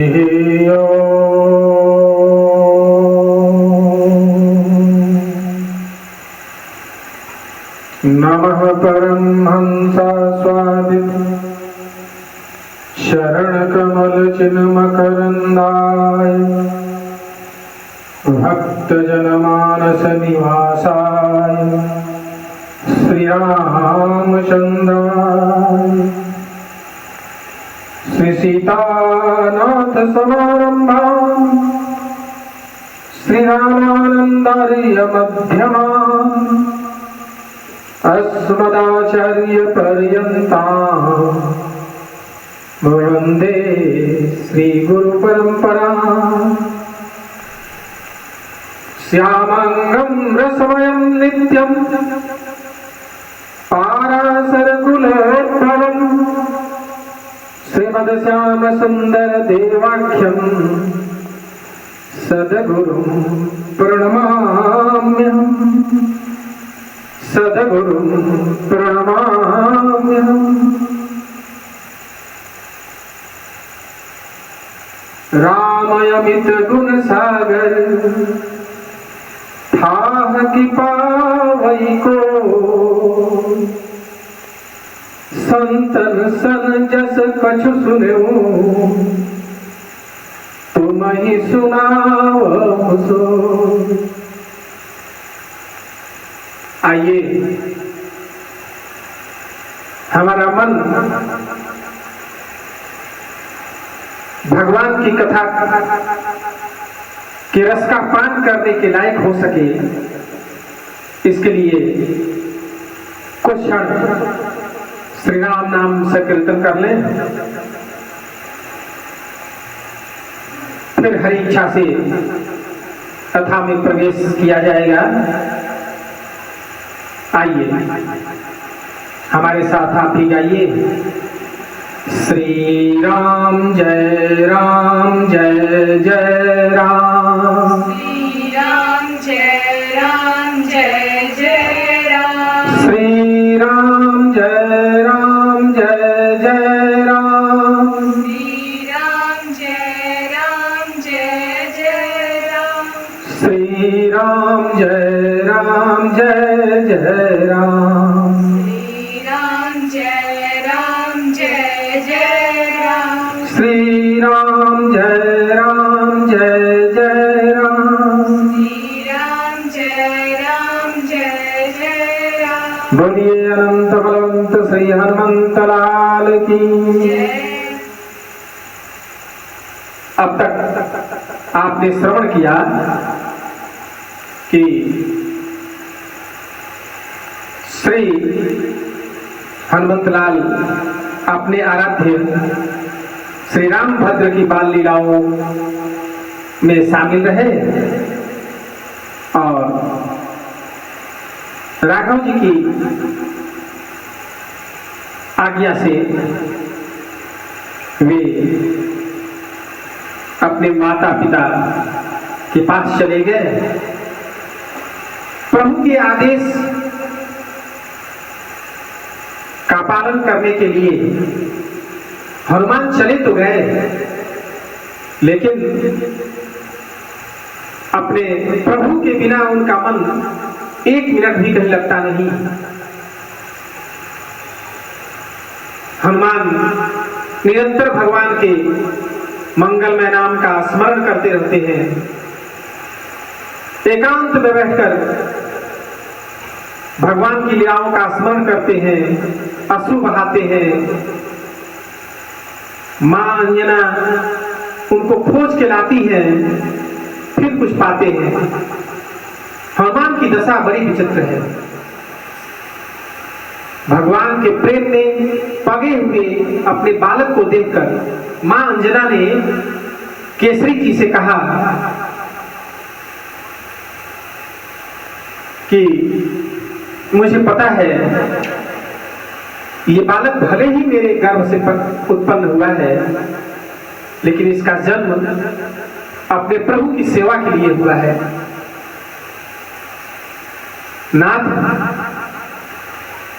नमः परमहंसास्वादित शरणकमलचिन्मकरन्दाय भक्तजनमानसनिवासाय श्रीरामचन्द्राय श्रीसीतानाथसमारम्भाम् श्रीरामानन्दार्यमध्यमाम् अस्मदाचार्यपर्यन्ताम् वन्दे श्रीगुरुपरम्पराम् श्यामाङ्गं रसमयं नित्यं पाराशरकुलोद्भवम् श्रीमद्श्यामसुन्दरदेवाख्यं सद्गुरुं प्रणमाम्यहम् सद्गुरुं प्रणमाम्यहम्। रामयमित गुणसागर थाह की पावई को संतन सन जस कछु सुन्यो तुम ही सुनाओ सो। आइए हमारा मन भगवान की कथा के रस का पान करने के लायक हो सके, इसके लिए कुछ क्षण श्री राम नाम संकीर्तन कर लें, फिर हरि इच्छा से कथा में प्रवेश किया जाएगा। आइए हमारे साथ आप भी गाइए। श्री राम जय जय राम, श्री राम जय जय राम, श्री राम जय जय राम, श्री राम जय जय राम, श्री राम जय जय राम, श्री राम जय जय राम, श्री राम जय जय राम। बोलिए अनंत बलवंत श्री हनुमंत लाल की। अब तक आपने श्रवण किया कि श्री हनुमंतलाल अपने आराध्य श्री रामभद्र की बाल लीलाओं में शामिल रहे और राघव जी की आज्ञा से वे अपने माता पिता के पास चले गए। प्रभु के आदेश का पालन करने के लिए हनुमान चले तो गए, लेकिन अपने प्रभु के बिना उनका मन एक मिनट भी कहीं लगता नहीं। हनुमान निरंतर भगवान के मंगलमय नाम का स्मरण करते रहते हैं, एकांत में बैठकर भगवान की लीलाओं का स्मरण करते हैं, अश्रु बहाते हैं। मां अंजना उनको खोज के लाती है, फिर कुछ पाते हैं। हनुमान की दशा बड़ी विचित्र है। भगवान के प्रेम में पगे हुए अपने बालक को देखकर मां अंजना ने केसरी जी से कहा कि मुझे पता है ये बालक भले ही मेरे गर्भ से उत्पन्न हुआ है, लेकिन इसका जन्म अपने प्रभु की सेवा के लिए हुआ है। नाथ,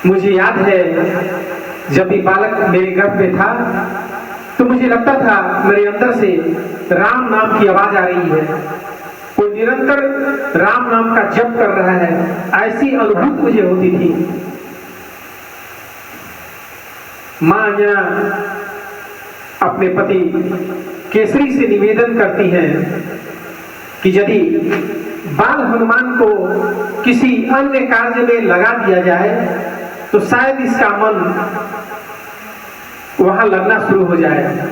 मुझे याद है जब ये बालक मेरे गर्भ में था तो मुझे लगता था मेरे अंदर से राम नाम की आवाज आ रही है, कोई निरंतर राम नाम का जप कर रहा है, ऐसी अनुभूति मुझे होती थी। मां अंजना अपने पति केसरी से निवेदन करती हैं कि यदि बाल हनुमान को किसी अन्य कार्य में लगा दिया जाए तो शायद इसका मन वहां लगना शुरू हो जाए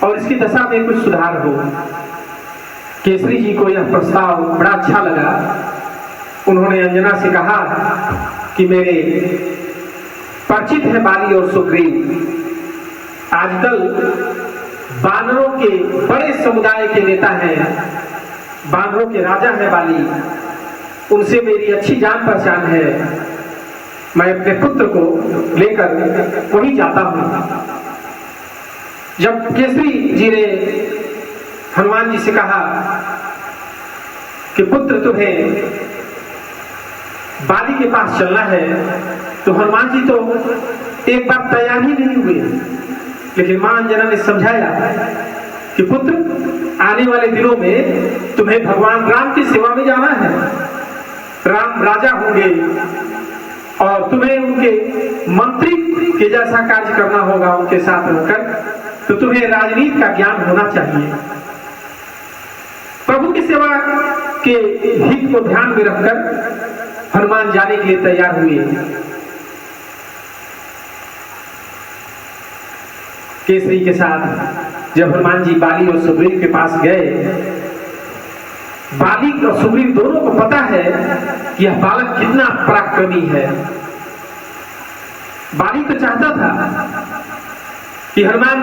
और इसकी दशा में कुछ सुधार हो। केसरी जी को यह प्रस्ताव बड़ा अच्छा लगा। उन्होंने अंजना से कहा कि मेरे परिचित है बाली और सुग्रीव, आजकल बानरों के बड़े समुदाय के नेता हैं, बानरों के राजा हैं बाली, उनसे मेरी अच्छी जान पहचान है, मैं अपने पुत्र को लेकर वहीं जाता हूं। जब केसरी जी ने हनुमान जी से कहा कि पुत्र तुम्हें बाली के पास चलना है, तो हनुमान जी तो एक बार तैयार ही नहीं हुए, लेकिन मां अंजना ने समझाया कि पुत्र आने वाले दिनों में तुम्हें भगवान राम की सेवा में जाना है, राम राजा होंगे और तुम्हें उनके मंत्री के जैसा कार्य करना होगा उनके साथ होकर, तो तुम्हें राजनीति का ज्ञान होना चाहिए। प्रभु की सेवा के हित को ध्यान में रखकर हनुमान जाने के लिए तैयार हुए। केसरी के साथ जब हनुमान जी बाली और सुग्रीव के पास गए, बाली और सुग्रीव दोनों को पता है कि यह बालक कितना पराक्रमी है। बाली तो चाहता था कि हनुमान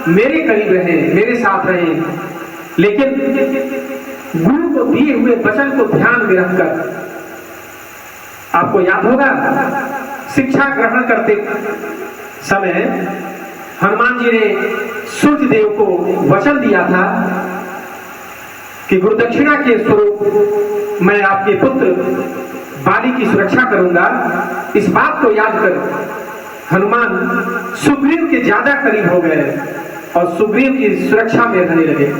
मेरे करीब रहे, मेरे साथ रहे, लेकिन गुरु को दिए हुए वचन को ध्यान में रखकर, आपको याद होगा शिक्षा ग्रहण करते समय हनुमान जी ने सूर्य देव को वचन दिया था कि गुरु दक्षिणा के स्वरूप मैं आपके पुत्र बाली की सुरक्षा करूंगा। इस बात को याद कर हनुमान सुग्रीव के ज्यादा करीब हो गए और सुग्रीव की सुरक्षा में रहने लगे।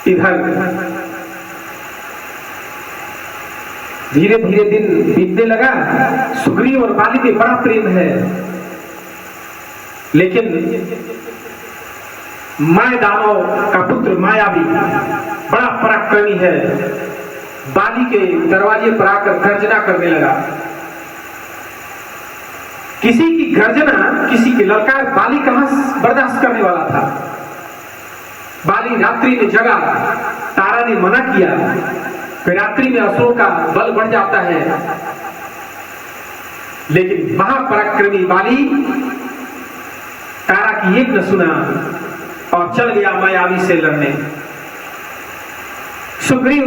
इधर धीरे धीरे दिन बीतने लगा। सुग्रीव और बाली में बड़ा प्रेम है, लेकिन माय दानव का पुत्र मायावी बड़ा पराक्रमी है, बाली के दरवाजे पर आकर गर्जना करने लगा। किसी की गर्जना, किसी की ललकार बाली कहां बर्दाश्त करने वाला था। बाली रात्रि में जगा, तारा ने मना किया कि रात्रि में असुरों का बल बढ़ जाता है, लेकिन महापराक्रमी बाली तारा की एक न सुना और चल गया मायावी से लड़ने। सुग्रीव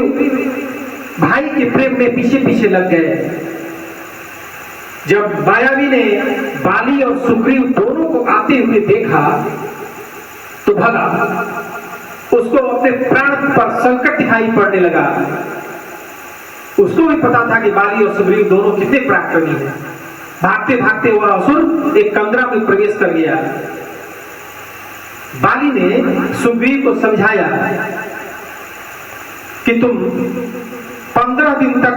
भाई के प्रेम में पीछे पीछे लग गए। जब मायावी ने बाली और सुग्रीव दोनों को आते हुए देखा तो भगा, उसको अपने प्राण पर संकट दिखाई पड़ने लगा। उसको भी पता था कि बाली और सुग्रीव दोनों कितने पराक्रमी हैं। भागते भागते वह असुर एक कंदरा में प्रवेश कर गया। बाली ने सुग्रीव को समझाया कि तुम 15 दिन तक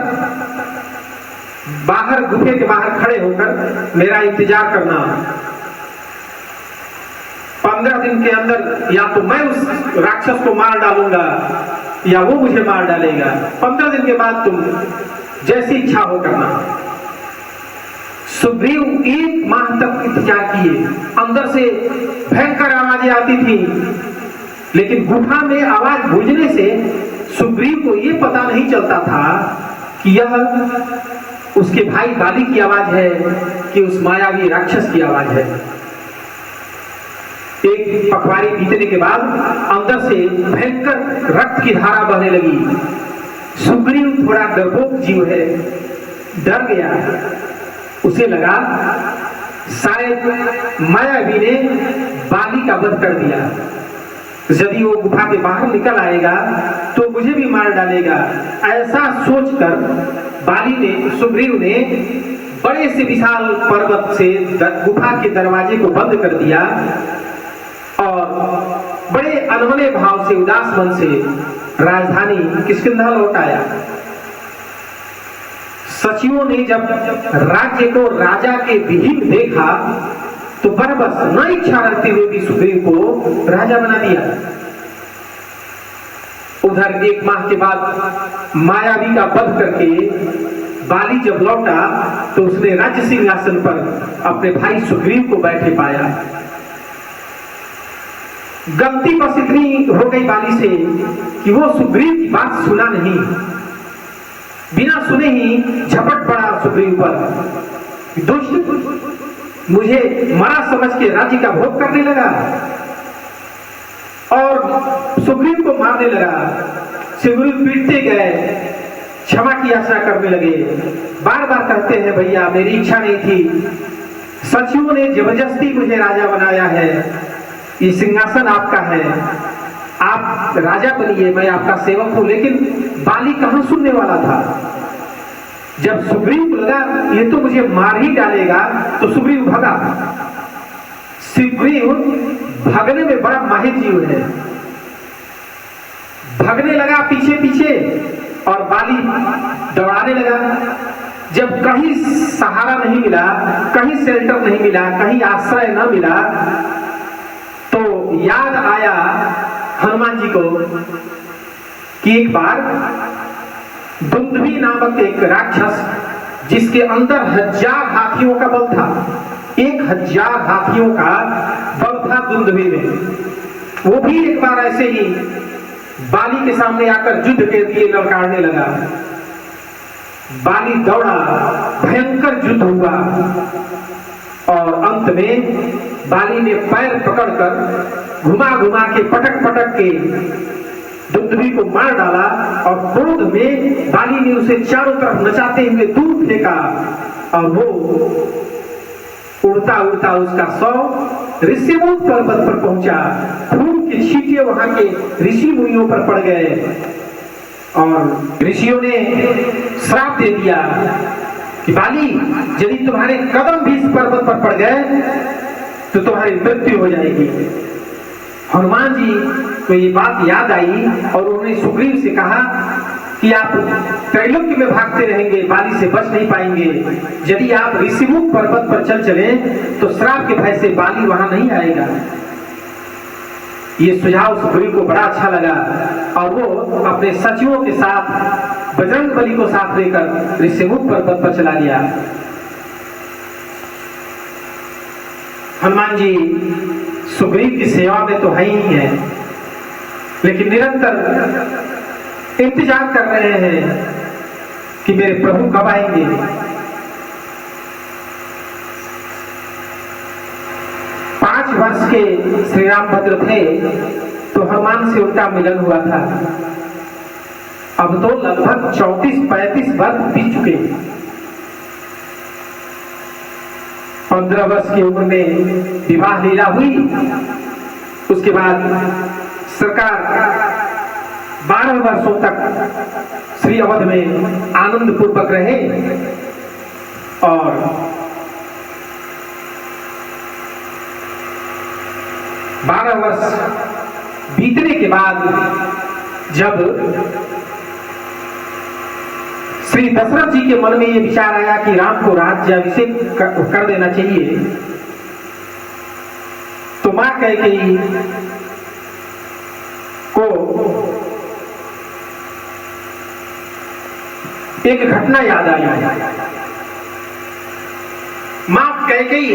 बाहर गुफे के बाहर खड़े होकर मेरा इंतजार करना। 15 दिन के अंदर या तो मैं उस राक्षस को मार डालूंगा या वो मुझे मार डालेगा। 15 दिन के बाद तुम जैसी इच्छा हो करना। सुग्रीव 1 माह तक इंतजार किए। अंदर से भयंकर आवाजें आती थी, लेकिन गुफा में आवाज गूंजने से सुग्रीव को यह पता नहीं चलता था कि यह उसके भाई बाली की आवाज है कि उस मायावी राक्षस की आवाज है। एक पखवाड़ी बीतने के बाद अंदर से भयंकर रक्त की धारा बहने लगी। सुग्रीव थोड़ा डरपोक जीव है, डर गया। उसे लगा शायद मायावी ने बाली का वध कर दिया। यदि वो गुफा के बाहर निकल आएगा तो मुझे भी मार डालेगा। ऐसा सोचकर सुग्रीव ने बड़े से विशाल पर्वत से गुफा के दरवाजे को बंद कर दिया और बड़े अनमने भाव से, उदास मन से राजधानी किष्किंधा लौट आया। सचिवों ने जब राज्य को राजा के विहीन देखा तो बरबस न इच्छा रखते हुए भी सुग्रीव को राजा बना दिया। उधर 1 माह के बाद मायावी का वध करके बाली जब लौटा तो उसने राज्य सिंहासन पर अपने भाई सुग्रीव को बैठे पाया। गलती बस इतनी हो गई बाली से कि वो सुग्रीव की बात सुना नहीं, बिना सुने ही झपट पड़ा सुग्रीव पर। दुष्ट मुझे मरा समझ के राज्य का भोग करने लगा और सुग्रीव को मारने लगा। सुग्रीव पीटते गए, क्षमा की आशा करने लगे, बार बार कहते हैं भैया मेरी इच्छा नहीं थी, सचिवों ने जबरदस्ती मुझे राजा बनाया है, ये सिंहासन आपका है, आप राजा बनिए, मैं आपका सेवक हूं। लेकिन बाली कहां सुनने वाला था। जब सुग्रीव को लगा ये तो मुझे मार ही डालेगा तो सुग्रीव भगा। सुग्रीव भागने में बड़ा माहिर जीव है, भागने लगा पीछे पीछे और बाली दौड़ाने लगा। जब कहीं सहारा नहीं मिला, कहीं शेल्टर नहीं मिला, कहीं आश्रय न मिला तो याद आया हनुमान जी को कि एक बार दुंदुभी नामक एक राक्षस जिसके अंदर 1000 हाथियों का बल था, 1000 हाथियों का बल था दुंदुभी में, वो भी एक बार ऐसे ही बाली के सामने आकर युद्ध के लिए ललकारने लगा। बाली दौड़ा, भयंकर युद्ध हुआ और अंत में बाली ने पैर पकड़कर घुमा घुमा के पटक पटक के दुंदुभी को मार डाला और क्रोध में बाली ने उसे चारों तरफ नचाते हुए दूर फेंका और वो उड़ता उड़ता उसका शव ऋषिमुख पर्वत पर पहुंचा। खून के छींटे वहां के ऋषि मुनियों पर पड़ गए और ऋषियों ने श्राप दे दिया कि बाली यदि तुम्हारे कदम भी इस पर्वत पर पड़ गए तो तुम्हारी मृत्यु हो जाएगी। हनुमान जी को ये बात याद आई और उन्होंने सुग्रीव से कहा कि आप त्रैलोक्य में भागते रहेंगे, बाली से बच नहीं पाएंगे। यदि आप ऋषिमुख पर्वत पर चल चले तो श्राप के भय से बाली वहां नहीं आएगा। ये सुझाव सुग्रीव को बड़ा अच्छा लगा और वो अपने सचिवों के साथ बजरंगबली को साथ लेकर ऋषिमुख पर्वत पर चला गया। हनुमान जी सुग्रीव की सेवा में तो है ही है, लेकिन निरंतर इंतजार कर रहे हैं कि मेरे प्रभु कब आएंगे। पांच वर्ष के श्री रामभद्र थे तो हनुमान से उनका मिलन हुआ था। अब तो लगभग 34-35 वर्ष बीत चुके। 15 वर्ष की उम्र में विवाह लीला हुई, उसके बाद सरकार 12 वर्षों तक श्री अवध में आनंद पूर्वक रहे और 12 वर्ष बीतने के बाद जब श्री दशरथ जी के मन में यह विचार आया कि राम को राज्याभिषेक कर देना चाहिए, तो मां कैकेयी को एक घटना याद आई। मां कैकेयी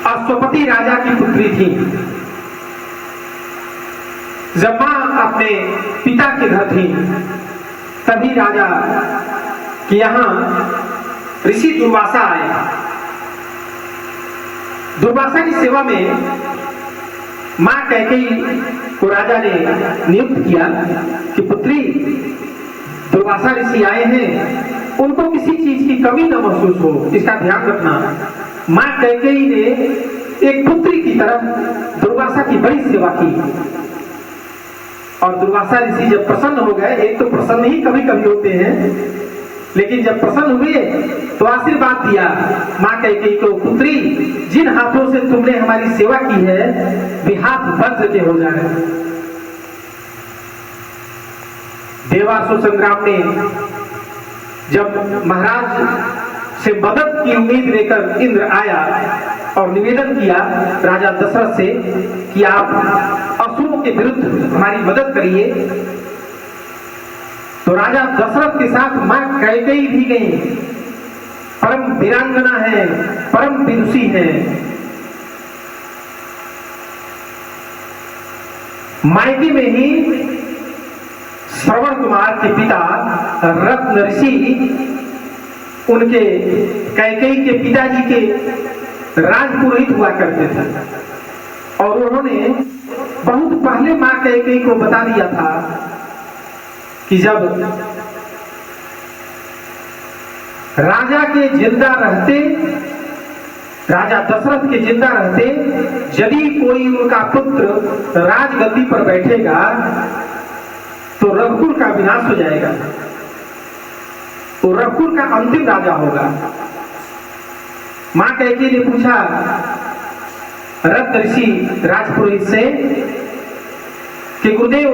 अश्वपति राजा की पुत्री थी। जब मां अपने पिता के घर थी तभी राजा के यहां ऋषि दुर्वासा आए। दुर्वासा की सेवा में मां कैकेयी को राजा ने नियुक्त किया कि पुत्री दुर्वासा ऋषि आए हैं, उनको किसी चीज की कमी न महसूस हो, इसका ध्यान रखना। मां कैकेयी ने एक पुत्री की तरह दुर्वासा की बड़ी सेवा की और दुर्वासा ऋषि जब प्रसन्न हो गए, एक तो प्रसन्न ही कभी कभी होते हैं, लेकिन जब प्रसन्न हुए तो आशीर्वाद दिया। माँ कैकेयी को, पुत्री जिन हाथों से तुमने हमारी सेवा की है वे हाथ वज्र के हो जाए। देवासुर संग्राम में जब महाराज से मदद की उम्मीद लेकर इंद्र आया और निवेदन किया राजा दशरथ से कि आप असुरों के विरुद्ध हमारी मदद करिए, तो राजा दशरथ के साथ मां कैकेयी भी गई। परम वीरांगना है, परम विदुषी है। मायके में ही श्रवण कुमार के पिता रत्न ऋषि उनके कैकेयी के पिताजी के राजपुरोहित हुआ करते थे और उन्होंने बहुत पहले मां कैकेयी को बता दिया था कि जब राजा के जिंदा रहते, राजा दशरथ के जिंदा रहते यदि कोई उनका पुत्र राजगद्दी पर बैठेगा तो रघुकुल का विनाश हो जाएगा, तो रघुकुल का अंतिम राजा होगा। मां कैकेयी ने पूछा रत्न ऋषि राजपुरोहित से कि गुरुदेव,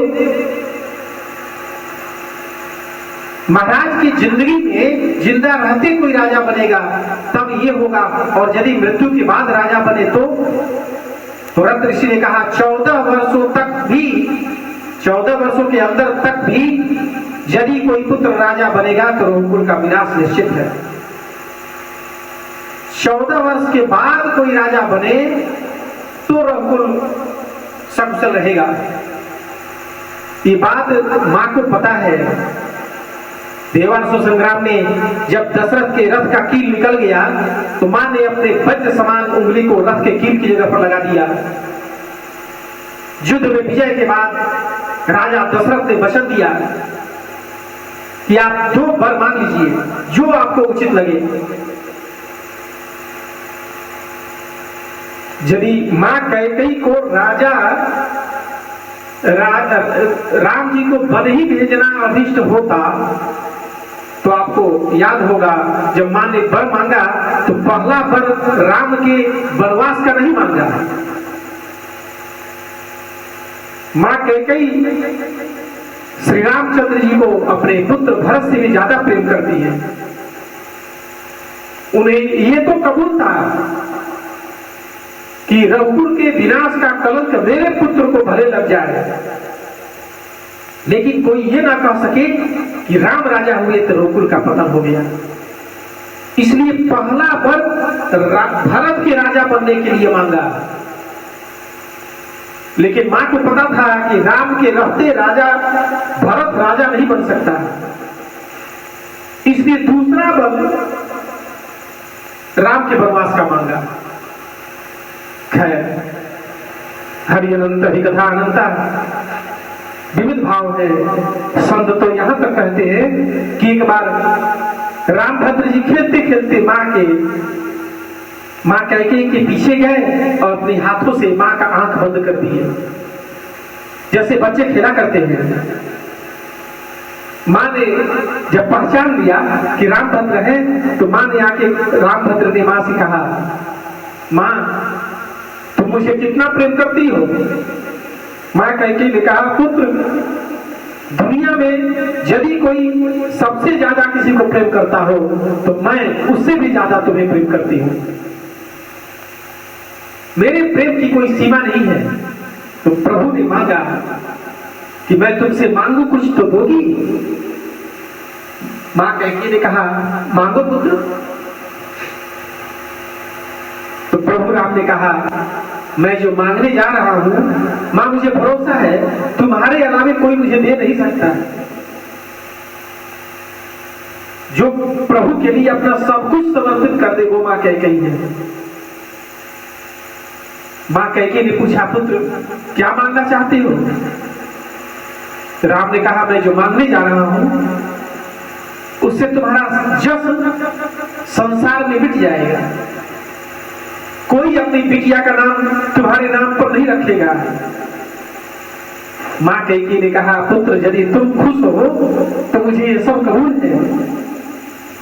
महाराज की जिंदगी में जिंदा रहते कोई राजा बनेगा तब ये होगा, और यदि मृत्यु के बाद राजा बने तो रत्न ऋषि ने कहा 14 वर्षों तक भी, 14 वर्षों के अंदर तक भी यदि कोई पुत्र राजा बनेगा तो रघुकुल का विनाश निश्चित है। 14 वर्ष के बाद कोई राजा बने तो रघुकुल सकुशल रहेगा। ये बात मां को पता है। देवासुर संग्राम में जब दशरथ के रथ का कील निकल गया तो मां ने अपने वज्र समान उंगली को रथ के कील की जगह पर लगा दिया। युद्ध में विजय के बाद राजा दशरथ ने वचन दिया कि आप 2 वर मांग लीजिए जो आपको उचित लगे। यदि मां कैकेयी को राम जी को वन ही भेजना अभिष्ट होता तो आपको याद होगा जब मां ने वर मांगा तो पहला वर राम के वनवास का नहीं मांगा। मां कैकेयी श्री रामचंद्र जी को अपने पुत्र भरत से भी ज्यादा प्रेम करती है। उन्हें ये तो कबूल था कि रघुकुल के विनाश का कलंक मेरे पुत्र को भले लग जाए, लेकिन कोई ये ना कह सके कि राम राजा हुए तो रघुकुल का पतन हो गया। इसलिए पहला वर भरत के राजा बनने के लिए मांगा, लेकिन मां को पता था कि राम के रहते राजा भरत राजा नहीं बन सकता, इसलिए दूसरा वर राम के वनवास का मांगा। खैर, हरि अनंत हरि कथा अनंता, विविध भाव है। संत तो यहां तक कहते हैं कि एक बार रामभद्र जी खेलते खेलते मां कैकेयी के पीछे गए और अपने हाथों से मां का आंख बंद कर दिए, जैसे बच्चे खेला करते हैं। मां ने जब पहचान लिया कि रामभद्र है तो मां ने आके, रामभद्र ने मां से कहा, मां तुम मुझे कितना प्रेम करती हो? मां कैकेयी ने कहा, पुत्र दुनिया में यदि कोई सबसे ज्यादा किसी को प्रेम करता हो तो मैं उससे भी ज्यादा तुम्हें प्रेम करती हूं। मेरे प्रेम की कोई सीमा नहीं है। तो प्रभु ने मांगा कि मैं तुमसे मांगू कुछ तो दोगी? मां कैकेयी ने कहा, मांगो पुत्र। तो प्रभु राम ने कहा, मैं जो मांगने जा रहा हूं मां मुझे भरोसा है तुम्हारे अलावे कोई मुझे दे नहीं सकता। जो प्रभु के लिए अपना सब कुछ समर्पित कर दे वो मां कैकेयी है। मां कैकेयी ने पूछा, पुत्र क्या मांगना चाहते हो? राम ने कहा, मैं जो मांगने जा रहा हूं उससे तुम्हारा जस संसार में मिट जाएगा। कोई अपनी बिटिया का नाम तुम्हारे नाम पर नहीं रखेगा। मां कैकेयी ने कहा, पुत्र यदि तुम खुश हो तो मुझे ये सब कबूल है।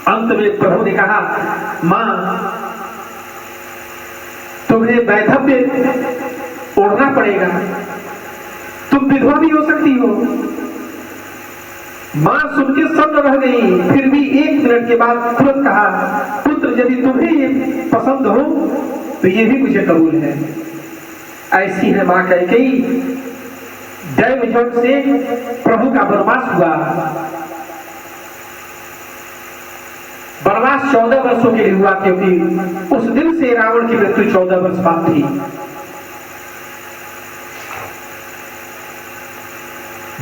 अंत में प्रभु ने कहा, मां तुम्हें वैधव्य ओढ़ना पड़ेगा, तुम विधवा भी हो सकती हो। मां सुन के सन्न रह गई, फिर भी 1 मिनट के बाद तुरंत कहा, पुत्र यदि तुम्हें ये पसंद हो तो ये भी मुझे कबूल है। ऐसी है मां कैकेयी। दैवजन से प्रभु का वनवास हुआ। वनवास 14 वर्षों के लिए हुआ, क्योंकि उस दिन से रावण की मृत्यु 14 वर्ष बाद थी।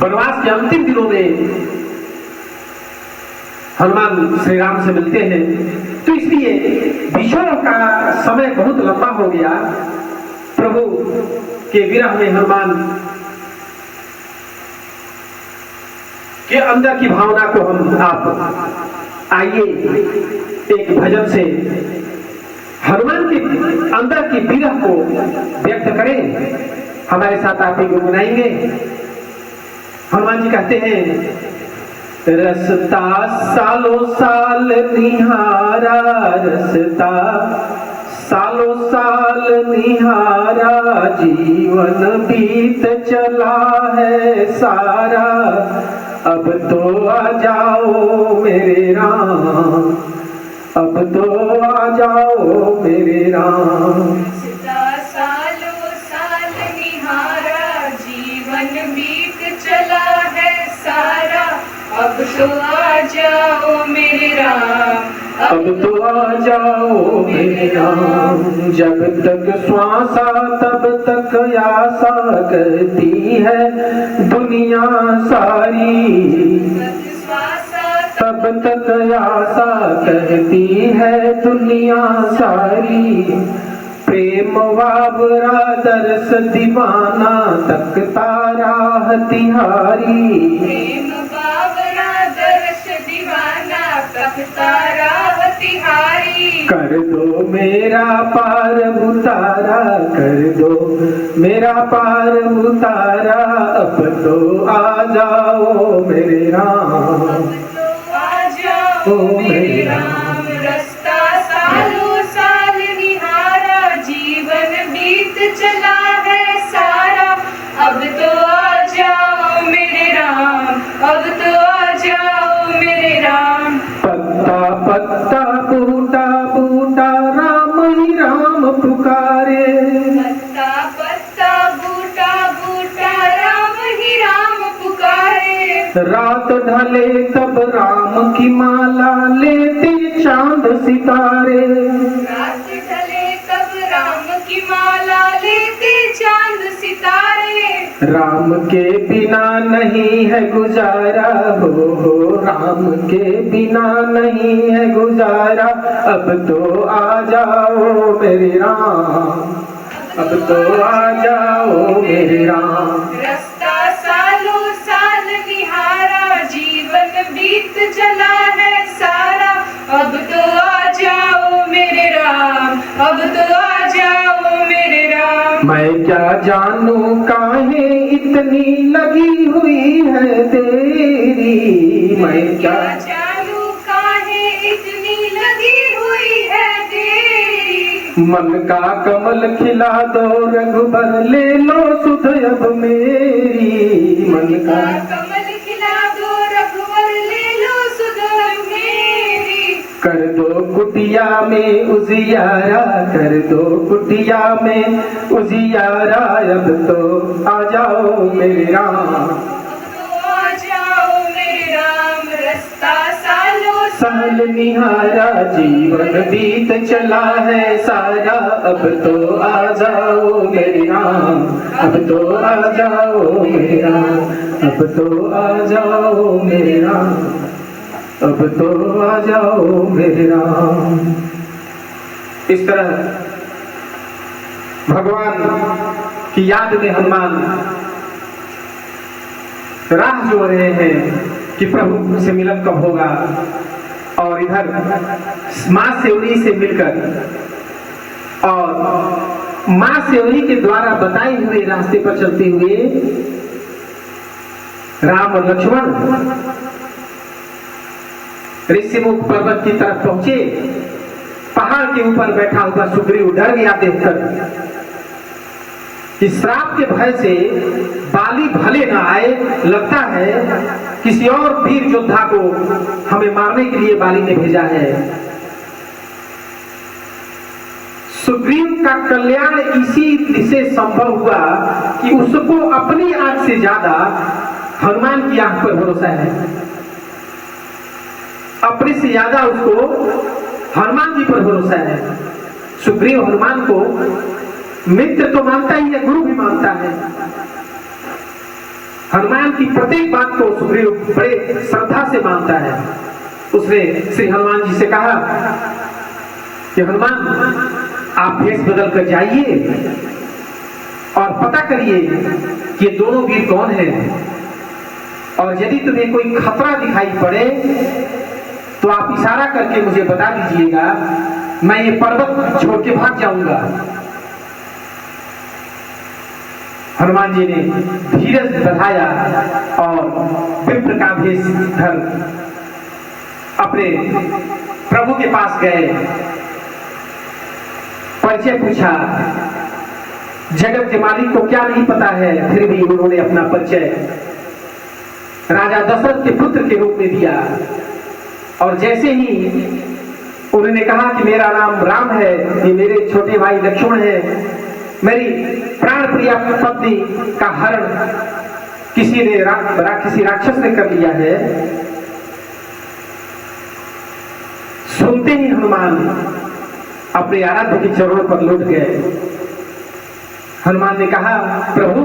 वनवास के अंतिम दिनों में हनुमान श्री राम से मिलते हैं, तो इसलिए विछोड़ का समय बहुत लंबा हो गया। प्रभु के विरह में हनुमान के अंदर की भावना को हम आप आइए एक भजन से हनुमान के अंदर की विरह को व्यक्त करें। हमारे साथ आप ही गुनगुनाएंगे। हनुमान जी कहते हैं, रसता सालों साल निहारा, रसता सालों साल निहारा, जीवन बीत चला है सारा, अब तो आ जाओ मेरे राम, अब तो आ जाओ मेरे राम। सालों साल निहारा, जीवन बीत चला है सारा, अब तो आ जाओ मेरे राम, अब तो आ जाओ मेरे राम। जब तक श्वासा तब तक आशा करती है दुनिया सारी, तब तक आशा कहती है दुनिया सारी। प्रेम वावरा दरस दीवाना, तकता राह तिहारी, प्रेम बावरा दर्श दीवाना, तकता राह तिहारी। कर दो मेरा पार उतारा, कर दो मेरा पार उतारा, अब तो आ जाओ मेरे राम, अब तो आ जाओ मेरे राम। रास्ता सालों साल निहारा, जीवन बीत चला है सारा, अब तो आ जाओ मेरे राम, अब तो आ जाओ मेरे राम। पत्ता पत्ता बूटा बूटा राम ही राम पुकारे, पत्ता पत्ता बूटा बूटा राम ही राम पुकारे। रात ढले तब राम की माला लेते चांद सितारे, रात ढले तब राम की माला लेते चांद सितारे। राम के बिना नहीं है गुजारा, हो राम के बिना नहीं है गुजारा, अब तो आ जाओ मेरे राम, अब तो आ जाओ मेरे राम। रास्ता सालों साल निहारा, जीवन बीत चला है सारा, अब तो आ जाओ मेरे राम, अब तो आ जाओ मेरे राम। मैं क्या जानूं काहे इतनी लगी हुई है तेरी, मैं क्या जानू काहे इतनी लगी हुई है तेरी। मन का कमल खिला दो रघुबर, ले लो सुध अब मेरी, मन का कमल खिला दो रघुवर, ले लो सुध मेरी। कर दो कुटिया में उजियारा, कर दो कुटिया में उजियारा, अब तो आ जाओ मेरे राम, अब तो आ जाओ मेरे राम। रास्ता सालों साल निहारा, जीवन बीत चला है सारा, अब तो आ जाओ मेरे राम, अब तो आ जाओ मेरे राम, अब तो आ जाओ मेरे राम, अब तो आ जाओ मेरे राम। इस तरह भगवान की याद में हनुमान राह जो रहे हैं कि प्रभु से मिलन कब होगा, और इधर मां सेवरी से मिलकर और मां सेवरी के द्वारा बताए हुए रास्ते पर चलते हुए राम और लक्ष्मण ऋषिमुख पर्वत की तरफ पहुंचे। पहाड़ के ऊपर बैठा हुआ सुग्रीव डर गया देखकर कि श्राप के भय से बाली भले न आए, लगता है किसी और वीर योद्धा को हमें मारने के लिए बाली ने भेजा है। सुग्रीव का कल्याण इसी से संभव हुआ कि उसको अपनी आंख से ज्यादा हनुमान की आंख पर भरोसा है। अपने से ज्यादा उसको हनुमान जी पर भरोसा है। सुग्रीव हनुमान को मित्र तो मानता ही है, गुरु भी मानता है। हनुमान की प्रत्येक बात को सुग्रीव बड़े श्रद्धा से मानता है। उसने श्री हनुमान जी से कहा कि हनुमान, आप भेष बदल कर जाइए और पता करिए कि ये दोनों वीर कौन हैं, और यदि तुम्हें कोई खतरा दिखाई पड़े तो आप इशारा करके मुझे बता दीजिएगा, मैं ये पर्वत छोड़ के भाग जाऊंगा। हनुमान जी ने धीरज बढ़ाया और विप्र का भेष धर अपने प्रभु के पास गए। परिचय पूछा। जगत के मालिक को क्या नहीं पता है, फिर भी उन्होंने अपना परिचय राजा दशरथ के पुत्र के रूप में दिया। और जैसे ही उन्होंने कहा कि मेरा नाम राम है, ये मेरे छोटे भाई लक्ष्मण है, मेरी प्राण प्रिया पत्नी का हरण किसी राक्षस ने कर लिया है, सुनते ही हनुमान अपने आराध्य के चरणों पर लौट गए। हनुमान ने कहा, प्रभु,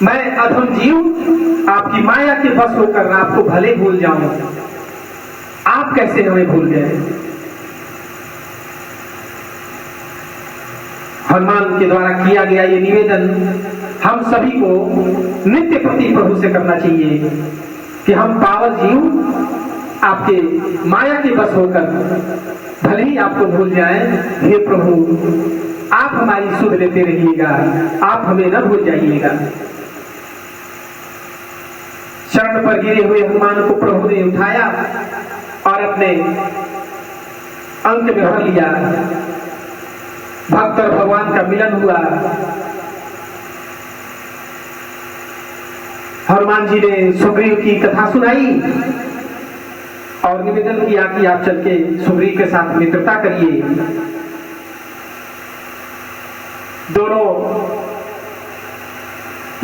मैं अधम जीव आपकी माया के बस होकर आपको भले भूल जाऊं, आप कैसे हमें भूल गए? हनुमान के द्वारा किया गया ये निवेदन हम सभी को नित्य प्रति प्रभु से करना चाहिए कि हम पावर जीव आपके माया के बस होकर भले ही आपको भूल जाएं, हे प्रभु आप हमारी सुध लेते रहिएगा, आप हमें न भूल जाइएगा। शरण पर गिरे हुए हनुमान को प्रभु ने उठाया और अपने अंक में भर लिया। भक्त और भगवान का मिलन हुआ। हनुमान जी ने सुग्रीव की कथा सुनाई और निवेदन किया कि आप चल के सुग्रीव के साथ मित्रता करिए। दोनों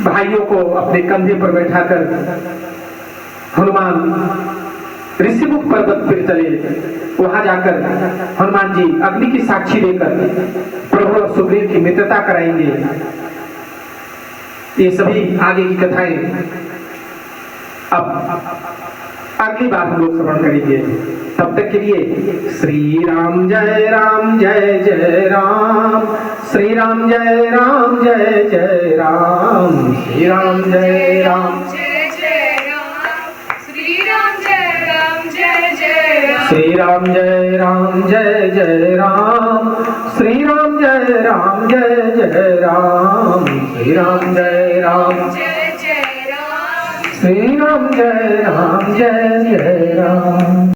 भाइयों को अपने कंधे पर बैठाकर हनुमान ऋषिमुख पर्वत पर चले। वहां जाकर हनुमान जी अग्नि की साक्षी देकर प्रभु और सुग्रीव की मित्रता कराएंगे। ये सभी आगे की कथाएं अब अगली बार हम लोग श्रवण करेंगे। तब तक के लिए श्री राम जय राम जय जय राम, श्री राम जय राम जय जय राम, श्री राम जय राम जय जय राम, श्री राम जय राम जय जय राम, श्री राम जय राम जय जय राम, श्री राम जय राम जय जय राम, श्री राम जय राम जय जय राम, श्री राम जय राम जय जय राम।